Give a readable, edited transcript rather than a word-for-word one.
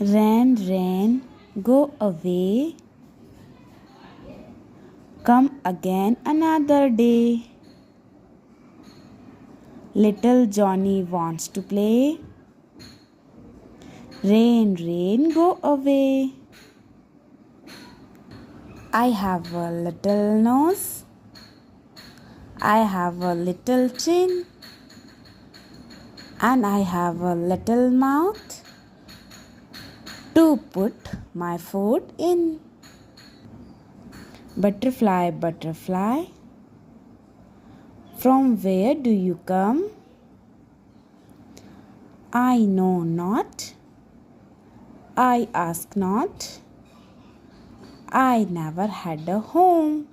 Rain, rain, go away. Come again another day. Little Johnny wants to play. Rain, rain, go away. I have a little nose. I have a little chin. And I have a little mouth to put my food in. Butterfly, butterfly, from where do you come? I know not. I ask not. I never had a home.